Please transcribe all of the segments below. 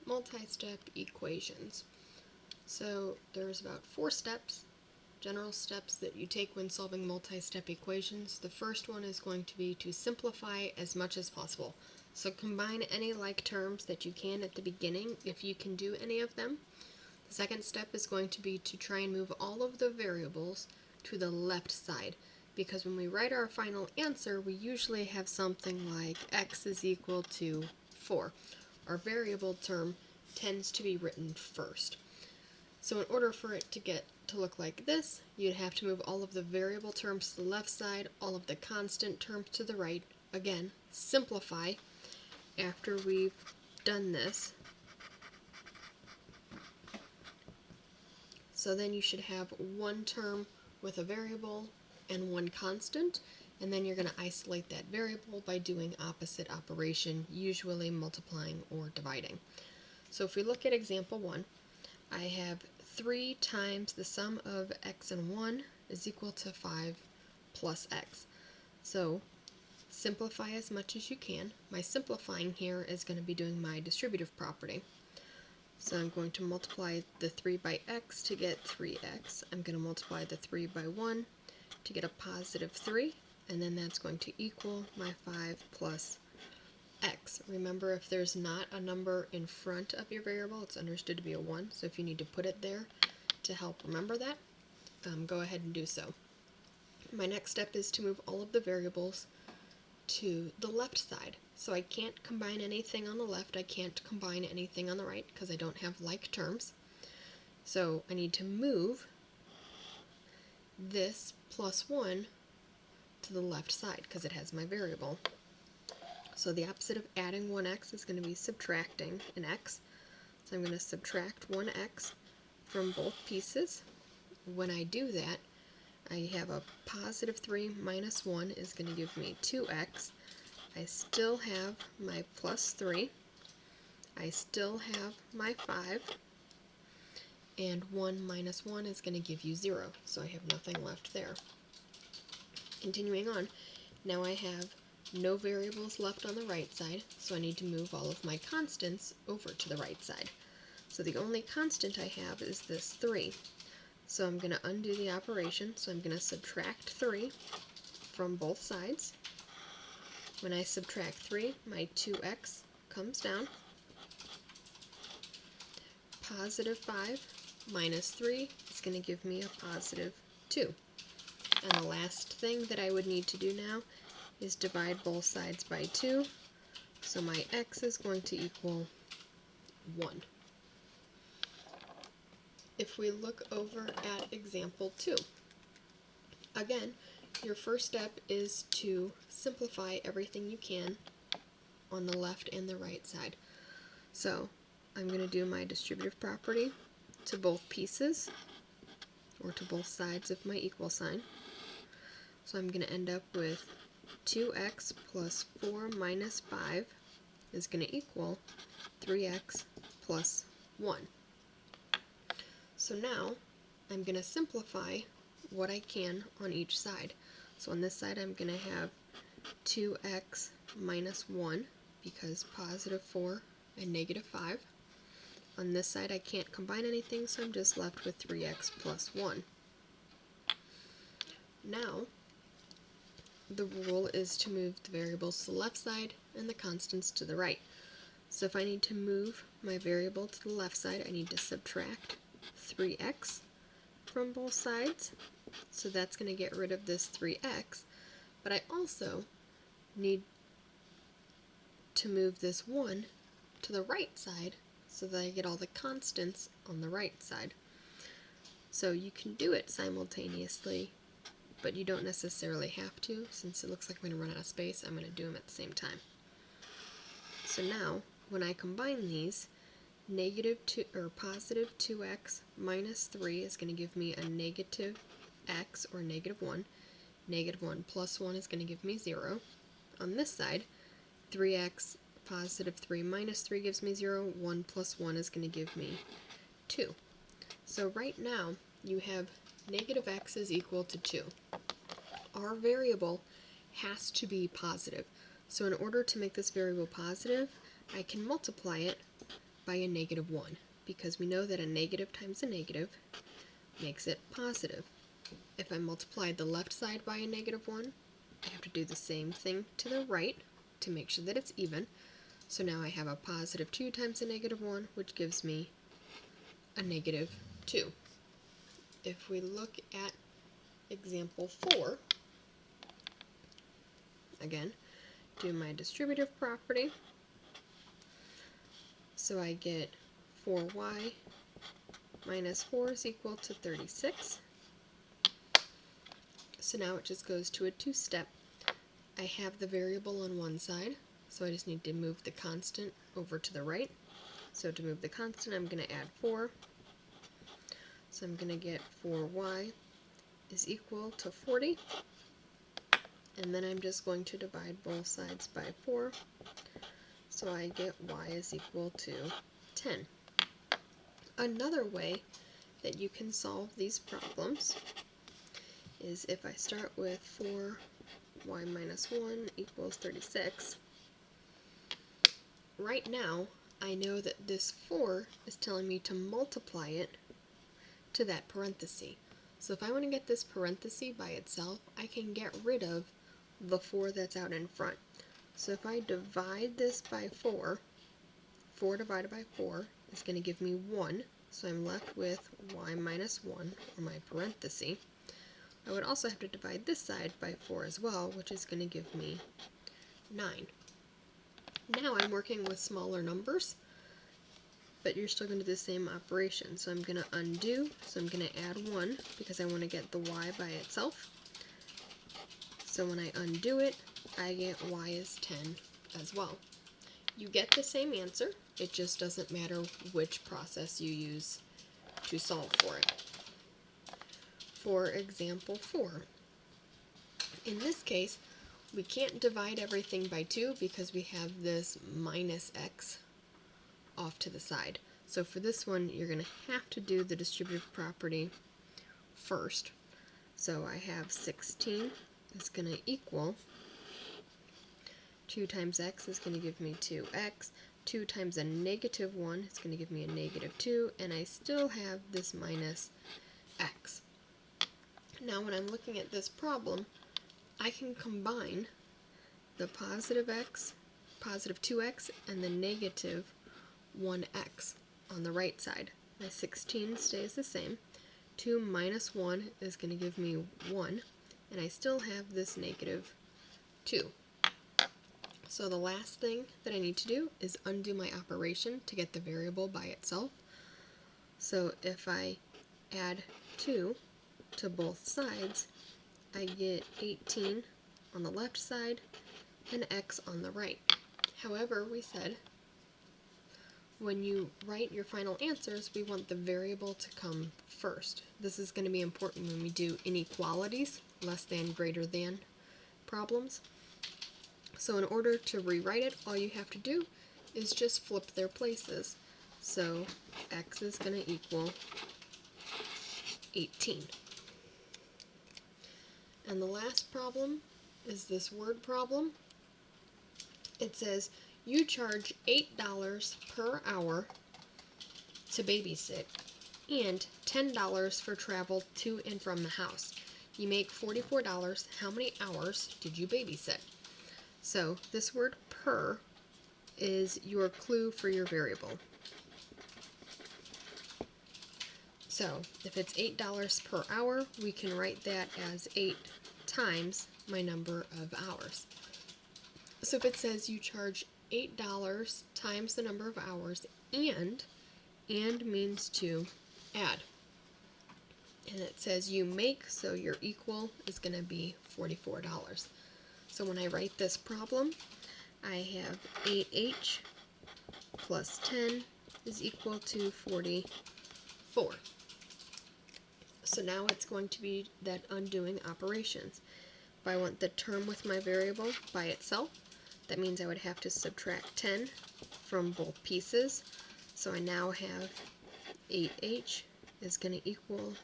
multi-step equations. So there's about 4 steps, general steps that you take when solving multi-step equations. The first one is going to be to simplify as much as possible. So combine any like terms that you can at the beginning if you can do any of them. The second step is going to be to try and move all of the variables to the left side, because when we write our final answer, we usually have something like x is equal to 4. Our variable term tends to be written first. So in order for it to get to look like this, you'd have to move all of the variable terms to the left side, all of the constant terms to the right. Again, simplify. After we've done this, so then you should have one term with a variable and one constant, and then you're going to isolate that variable by doing opposite operation, usually multiplying or dividing. So if we look at example 1, I have 3 times the sum of x and 1 is equal to 5 plus x. So simplify as much as you can. My simplifying here is going to be doing my distributive property. So I'm going to multiply the 3 by x to get 3x. I'm going to multiply the 3 by 1 to get a positive 3, and then that's going to equal my 5 plus x. Remember, if there's not a number in front of your variable, it's understood to be a 1, so if you need to put it there to help remember that, go ahead and do so. My next step is to move all of the variables to the left side. So I can't combine anything on the left, I can't combine anything on the right because I don't have like terms. So I need to move this plus 1 to the left side because it has my variable. So the opposite of adding 1x is going to be subtracting an x. So I'm going to subtract 1x from both pieces. When I do that, I have a positive 3 minus 1 is going to give me 2x. I still have my plus 3. I still have my 5. And 1 minus 1 is going to give you 0. So I have nothing left there. Continuing on, now I have no variables left on the right side, so I need to move all of my constants over to the right side. So the only constant I have is this 3. So I'm going to undo the operation, so I'm going to subtract 3 from both sides. When I subtract 3, my 2x comes down. Positive 5 minus 3 is going to give me a positive 2. And the last thing that I would need to do now is divide both sides by 2. So my x is going to equal 1. If we look over at example 2, again, your first step is to simplify everything you can on the left and the right side. So I'm going to do my distributive property to both pieces, or to both sides of my equal sign. So I'm going to end up with 2x plus 4 minus 5 is going to equal 3x plus 1. So now I'm going to simplify what I can on each side. So on this side I'm going to have 2x minus 1 because positive 4 and negative 5. On this side I can't combine anything, so I'm just left with 3x plus 1. Now the rule is to move the variables to the left side and the constants to the right. So if I need to move my variable to the left side, I need to subtract 3x from both sides. So that's going to get rid of this 3x. But I also need to move this 1 to the right side so that I get all the constants on the right side. So you can do it simultaneously, but you don't necessarily have to. Since it looks like I'm going to run out of space, I'm going to do them at the same time. So now, when I combine these, positive 2x minus 3 is going to give me a negative x, or negative 1. Negative 1 plus 1 is going to give me 0. On this side, 3x positive 3 minus 3 gives me 0. 1 plus 1 is going to give me 2. So right now, you have negative x is equal to 2. Our variable has to be positive. So in order to make this variable positive, I can multiply it by a -1, because we know that a negative times a negative makes it positive. If I multiply the left side by a -1, I have to do the same thing to the right to make sure that it's even. So now I have a +2 times a -1, which gives me a -2. If we look at example 4, again, do my distributive property. So I get 4y minus 4 is equal to 36. So now it just goes to a two-step. I have the variable on one side, so I just need to move the constant over to the right. So to move the constant, I'm going to add 4. So I'm going to get 4y is equal to 40. And then I'm just going to divide both sides by 4. So I get y is equal to 10. Another way that you can solve these problems is if I start with 4y minus 1 equals 36. Right now, I know that this 4 is telling me to multiply it to that parenthesis. So if I want to get this parenthesis by itself, I can get rid of the 4 that's out in front. So if I divide this by 4, 4 divided by 4 is going to give me 1. So I'm left with y minus 1, or my parenthesis. I would also have to divide this side by 4 as well, which is going to give me 9. Now I'm working with smaller numbers, but you're still going to do the same operation. So I'm going to undo, so I'm going to add 1 because I want to get the y by itself. So when I undo it, I get y is 10 as well. You get the same answer, it just doesn't matter which process you use to solve for it. For example 4, in this case, we can't divide everything by 2 because we have this minus x off to the side. So for this one, you're going to have to do the distributive property first. So I have 16 is going to equal 2 times x is going to give me 2x. 2 times a -1 is going to give me a -2, and I still have this minus x. Now when I'm looking at this problem, I can combine the positive x, positive 2x, and the negative 1x on the right side. My 16 stays the same. 2 minus 1 is going to give me 1, and I still have this -2. So the last thing that I need to do is undo my operation to get the variable by itself. So if I add 2 to both sides, I get 18 on the left side and x on the right. However, we said when you write your final answers, we want the variable to come first. This is going to be important when we do inequalities, less than, greater than problems. So in order to rewrite it, all you have to do is just flip their places. So x is going to equal 18. And the last problem is this word problem. It says you charge $8 per hour to babysit and $10 for travel to and from the house. You make $44. How many hours did you babysit? So this word per is your clue for your variable. So if it's $8 per hour, we can write that as 8 times my number of hours. So if it says you charge $8 times the number of hours, and means to add. And it says you make, so your equal is going to be $44. So when I write this problem, I have 8h plus 10 is equal to 44. So now it's going to be that undoing operations. If I want the term with my variable by itself, that means I would have to subtract 10 from both pieces. So I now have 8h is going to equal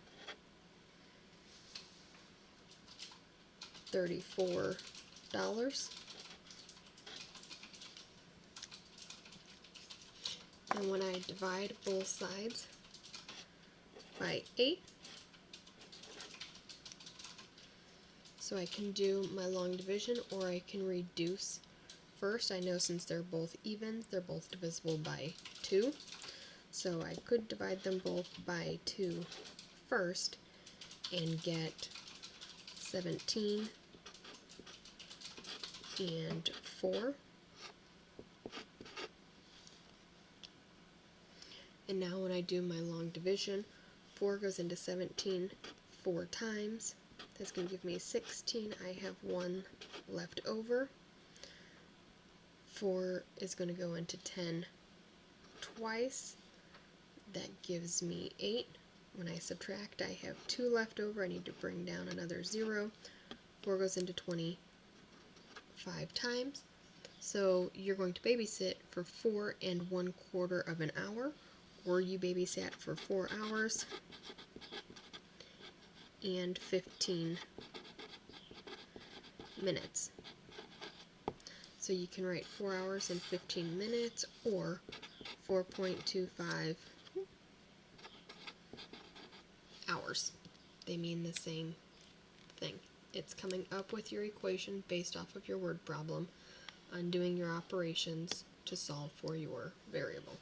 $34. And when I divide both sides by 8, so I can do my long division, or I can reduce first. I know since they're both even, they're both divisible by 2. So I could divide them both by 2 first and get 17 and 4. And now when I do my long division, 4 goes into 17 4 times. That's going to give me 16. I have 1 left over. 4 is going to go into 10 twice. That gives me 8. When I subtract, I have 2 left over. I need to bring down another 0. 4 goes into 25 times. So you're going to babysit for 4 1/4 of an hour, or you babysat for 4 hours and 15 minutes. So you can write 4 hours and 15 minutes, or 4.25 hours. They mean the same thing. It's coming up with your equation based off of your word problem on doing your operations to solve for your variable.